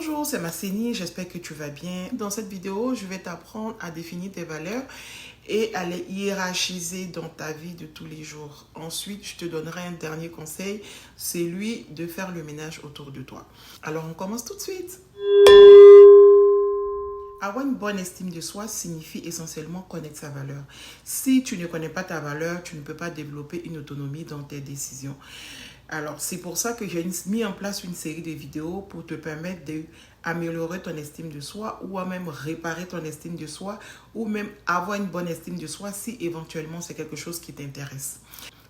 Bonjour, c'est Masseni, j'espère que tu vas bien. Dans cette vidéo, je vais t'apprendre à définir tes valeurs et à les hiérarchiser dans ta vie de tous les jours. Ensuite, je te donnerai un dernier conseil, c'est lui de faire le ménage autour de toi. Alors, on commence tout de suite. Avoir une bonne estime de soi signifie essentiellement connaître sa valeur. Si tu ne connais pas ta valeur, tu ne peux pas développer une autonomie dans tes décisions. Alors, c'est pour ça que j'ai mis en place une série de vidéos pour te permettre d'améliorer ton estime de soi ou à même réparer ton estime de soi ou même avoir une bonne estime de soi si éventuellement c'est quelque chose qui t'intéresse.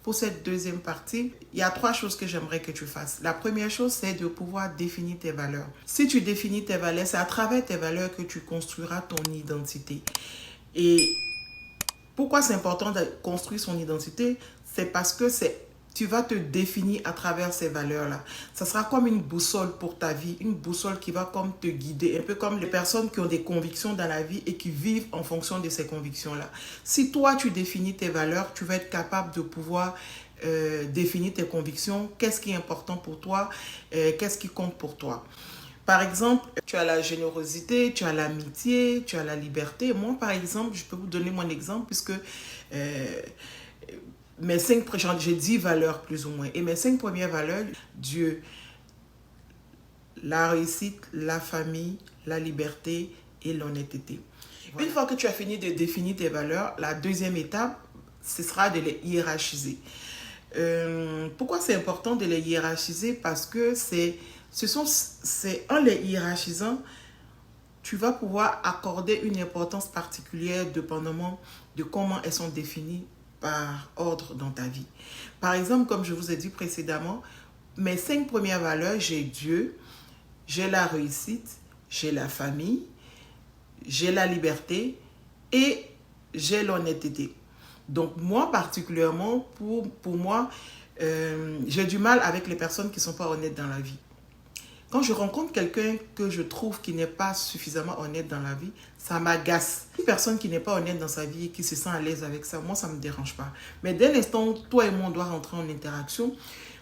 Pour cette deuxième partie, il y a 3 choses que j'aimerais que tu fasses. La première chose, c'est de pouvoir définir tes valeurs. Si tu définis tes valeurs, c'est à travers tes valeurs que tu construiras ton identité. Et pourquoi c'est important de construire son identité? C'est parce que tu vas te définir à travers ces valeurs-là. Ça sera comme une boussole pour ta vie, une boussole qui va comme te guider, un peu comme les personnes qui ont des convictions dans la vie et qui vivent en fonction de ces convictions-là. Si toi, tu définis tes valeurs, tu vas être capable de pouvoir définir tes convictions, qu'est-ce qui est important pour toi, qu'est-ce qui compte pour toi. Par exemple, tu as la générosité, tu as l'amitié, tu as la liberté. Moi, par exemple, je peux vous donner mon exemple puisque mes 5, j'ai 10 valeurs plus ou moins. Et mes 5 premières valeurs, Dieu, la réussite, la famille, la liberté et l'honnêteté. Voilà. Une fois que tu as fini de définir tes valeurs, la deuxième étape, ce sera de les hiérarchiser. Pourquoi c'est important de les hiérarchiser? Parce que en les hiérarchisant, tu vas pouvoir accorder une importance particulière dépendamment de comment elles sont définies par ordre dans ta vie. Par exemple, comme je vous ai dit précédemment, mes 5 premières valeurs, j'ai Dieu, j'ai la réussite, j'ai la famille, j'ai la liberté et j'ai l'honnêteté. Donc moi particulièrement, pour moi, j'ai du mal avec les personnes qui ne sont pas honnêtes dans la vie. Quand je rencontre quelqu'un que je trouve qui n'est pas suffisamment honnête dans la vie, ça m'agace. Une personne qui n'est pas honnête dans sa vie et qui se sent à l'aise avec ça, moi, ça ne me dérange pas. Mais dès l'instant où toi et moi, on doit rentrer en interaction,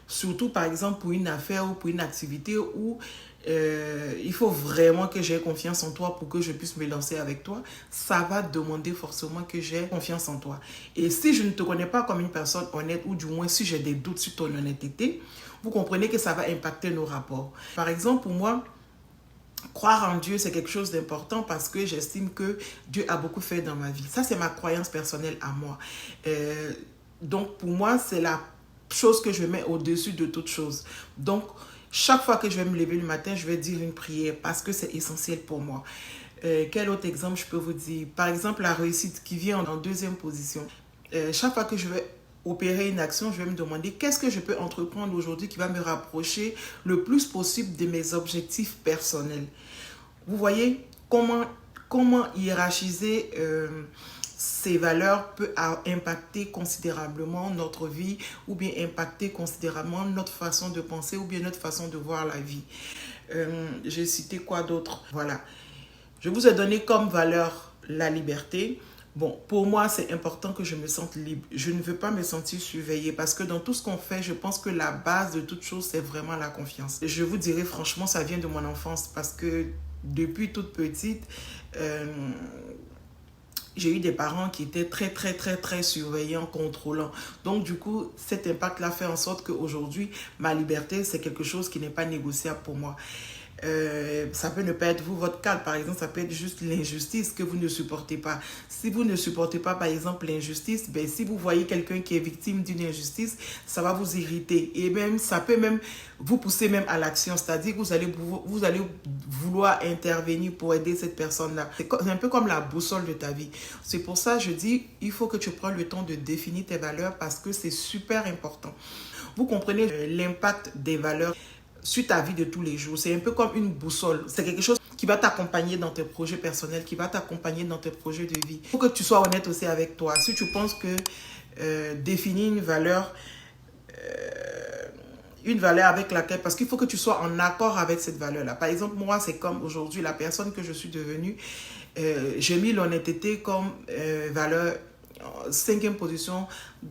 surtout par exemple pour une affaire ou pour une activité où il faut vraiment que j'ai confiance en toi pour que je puisse me lancer avec toi, ça va demander forcément que j'ai confiance en toi. Et si je ne te connais pas comme une personne honnête, ou du moins si j'ai des doutes sur ton honnêteté, vous comprenez que ça va impacter nos rapports. Par exemple, pour moi, croire en Dieu, c'est quelque chose d'important parce que j'estime que Dieu a beaucoup fait dans ma vie. Ça, c'est ma croyance personnelle à moi. Donc, pour moi, c'est la chose que je mets au-dessus de toute chose. Donc, chaque fois que je vais me lever le matin, je vais dire une prière parce que c'est essentiel pour moi. Quel autre exemple je peux vous dire? Par exemple, la réussite qui vient en deuxième position. Chaque fois que je vais opérer une action, je vais me demander qu'est-ce que je peux entreprendre aujourd'hui qui va me rapprocher le plus possible de mes objectifs personnels. Vous voyez comment hiérarchiser ces valeurs peut impacter considérablement notre vie ou bien impacter considérablement notre façon de penser ou bien notre façon de voir la vie. J'ai cité quoi d'autre? Voilà. Je vous ai donné comme valeur la liberté. Bon, pour moi, c'est important que je me sente libre. Je ne veux pas me sentir surveillée parce que dans tout ce qu'on fait, je pense que la base de toute chose, c'est vraiment la confiance. Je vous dirais franchement, ça vient de mon enfance parce que depuis toute petite, j'ai eu des parents qui étaient très surveillants, contrôlants. Donc, du coup, cet impact-là fait en sorte qu'aujourd'hui, ma liberté, c'est quelque chose qui n'est pas négociable pour moi. Ça peut ne pas être vous, votre cadre, par exemple, ça peut être juste l'injustice que vous ne supportez pas. Si vous ne supportez pas, par exemple, l'injustice, ben, si vous voyez quelqu'un qui est victime d'une injustice, ça va vous irriter. Et même, ça peut même vous pousser même à l'action, c'est-à-dire que vous allez vouloir intervenir pour aider cette personne-là. C'est un peu comme la boussole de ta vie. C'est pour ça que je dis, il faut que tu prennes le temps de définir tes valeurs parce que c'est super important. Vous comprenez l'impact des valeurs sur ta vie de tous les jours. C'est un peu comme une boussole. C'est quelque chose qui va t'accompagner dans tes projets personnels, qui va t'accompagner dans tes projets de vie. Il faut que tu sois honnête aussi avec toi. Si tu penses que définir une valeur avec laquelle, parce qu'il faut que tu sois en accord avec cette valeur-là. Par exemple, moi, c'est comme aujourd'hui, la personne que je suis devenue, j'ai mis l'honnêteté comme valeur 5e position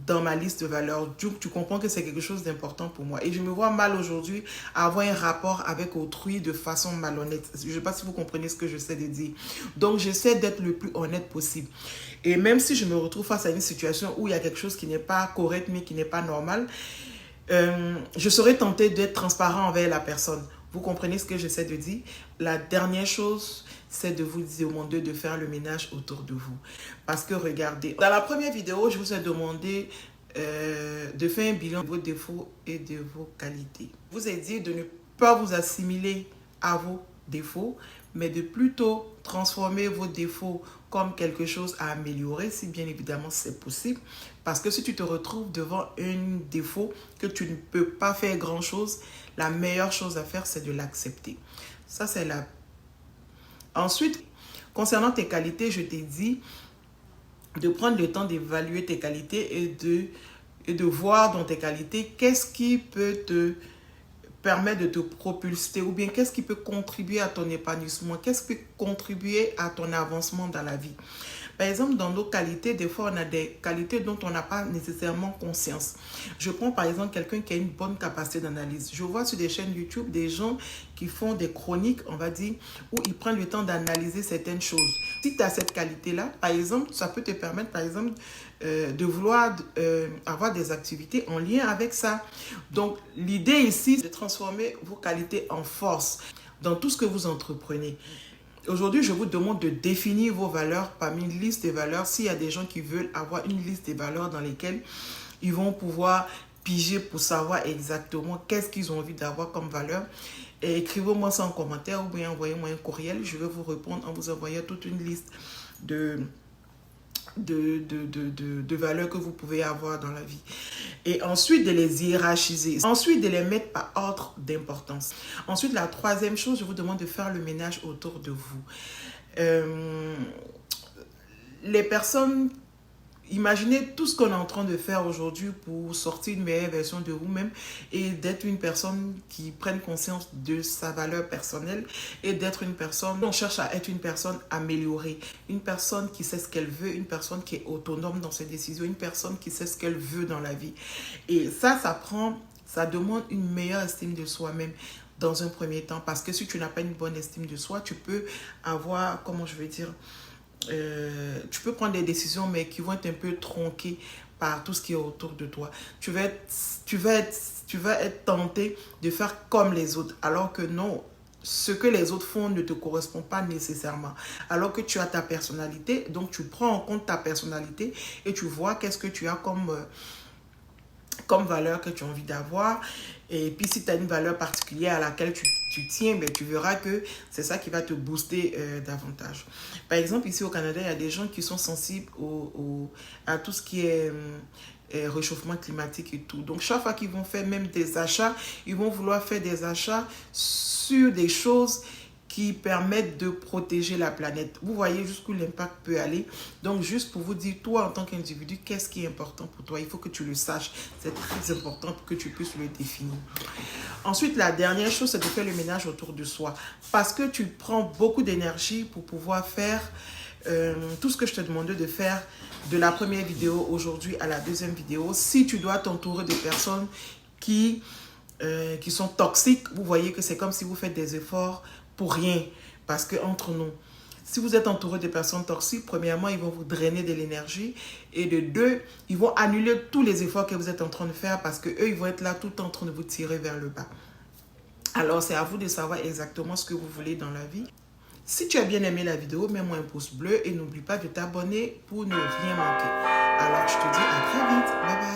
dans ma liste de valeurs. Donc, tu comprends que c'est quelque chose d'important pour moi. Et je me vois mal aujourd'hui à avoir un rapport avec autrui de façon malhonnête. Je ne sais pas si vous comprenez ce que j'essaie de dire. Donc, j'essaie d'être le plus honnête possible. Et même si je me retrouve face à une situation où il y a quelque chose qui n'est pas correct, mais qui n'est pas normal, je serais tentée d'être transparent envers la personne. Vous comprenez ce que j'essaie de dire? La dernière chose, c'est de vous demander de faire le ménage autour de vous. Parce que regardez, dans la première vidéo, je vous ai demandé de faire un bilan de vos défauts et de vos qualités. Je vous ai dit de ne pas vous assimiler à vos défauts, mais de plutôt transformer vos défauts comme quelque chose à améliorer, si bien évidemment c'est possible. Parce que si tu te retrouves devant un défaut que tu ne peux pas faire grand-chose, la meilleure chose à faire, c'est de l'accepter. Ça, c'est la... Ensuite, concernant tes qualités, je t'ai dit de prendre le temps d'évaluer tes qualités et de voir dans tes qualités qu'est-ce qui peut te permettre de te propulser ou bien qu'est-ce qui peut contribuer à ton épanouissement, qu'est-ce qui peut contribuer à ton avancement dans la vie. Par exemple, dans nos qualités, des fois, on a des qualités dont on n'a pas nécessairement conscience. Je prends par exemple quelqu'un qui a une bonne capacité d'analyse. Je vois sur des chaînes YouTube des gens qui font des chroniques, on va dire, où ils prennent le temps d'analyser certaines choses. Si tu as cette qualité-là, par exemple, ça peut te permettre, par exemple, de vouloir avoir des activités en lien avec ça. Donc, l'idée ici, c'est de transformer vos qualités en force dans tout ce que vous entreprenez. Aujourd'hui, je vous demande de définir vos valeurs parmi une liste des valeurs. S'il y a des gens qui veulent avoir une liste des valeurs dans lesquelles ils vont pouvoir piger pour savoir exactement qu'est-ce qu'ils ont envie d'avoir comme valeur, écrivez-moi ça en commentaire ou bien envoyez-moi un courriel. Je vais vous répondre en vous envoyant toute une liste de valeurs que vous pouvez avoir dans la vie. Et ensuite, de les hiérarchiser. Ensuite, de les mettre par ordre d'importance. Ensuite, la troisième chose, je vous demande de faire le ménage autour de vous. Les personnes... Imaginez tout ce qu'on est en train de faire aujourd'hui pour sortir une meilleure version de vous-même et d'être une personne qui prenne conscience de sa valeur personnelle et d'être une personne, on cherche à être une personne améliorée, une personne qui sait ce qu'elle veut, une personne qui est autonome dans ses décisions, une personne qui sait ce qu'elle veut dans la vie. Et ça demande une meilleure estime de soi-même dans un premier temps parce que si tu n'as pas une bonne estime de soi, tu peux avoir, comment je vais dire, tu peux prendre des décisions mais qui vont être un peu tronquées par tout ce qui est autour de toi. Tu vas être tenté de faire comme les autres alors que non, ce que les autres font ne te correspond pas nécessairement. Alors que tu as ta personnalité, donc tu prends en compte ta personnalité et tu vois qu'est-ce que tu as comme valeur que tu as envie d'avoir. Et puis, si tu as une valeur particulière à laquelle tu tiens, ben, tu verras que c'est ça qui va te booster davantage. Par exemple, ici au Canada, il y a des gens qui sont sensibles à tout ce qui est réchauffement climatique et tout. Donc, chaque fois qu'ils vont faire même des achats, ils vont vouloir faire des achats sur des choses qui permettent de protéger la planète. Vous voyez jusqu'où l'impact peut aller. Donc, juste pour vous dire, toi, en tant qu'individu, qu'est-ce qui est important pour toi? Il faut que tu le saches. C'est très important pour que tu puisses le définir. Ensuite, la dernière chose, c'est de faire le ménage autour de soi. Parce que tu prends beaucoup d'énergie pour pouvoir faire tout ce que je te demandais de faire de la première vidéo aujourd'hui à la deuxième vidéo. Si tu dois t'entourer de personnes qui sont toxiques, vous voyez que c'est comme si vous faites des efforts pour rien. Parce que entre nous, si vous êtes entouré de personnes toxiques, premièrement, ils vont vous drainer de l'énergie. Et de deux, ils vont annuler tous les efforts que vous êtes en train de faire parce qu'eux, ils vont être là tout en train de vous tirer vers le bas. Alors, c'est à vous de savoir exactement ce que vous voulez dans la vie. Si tu as bien aimé la vidéo, mets-moi un pouce bleu et n'oublie pas de t'abonner pour ne rien manquer. Alors, je te dis à très vite. Bye bye.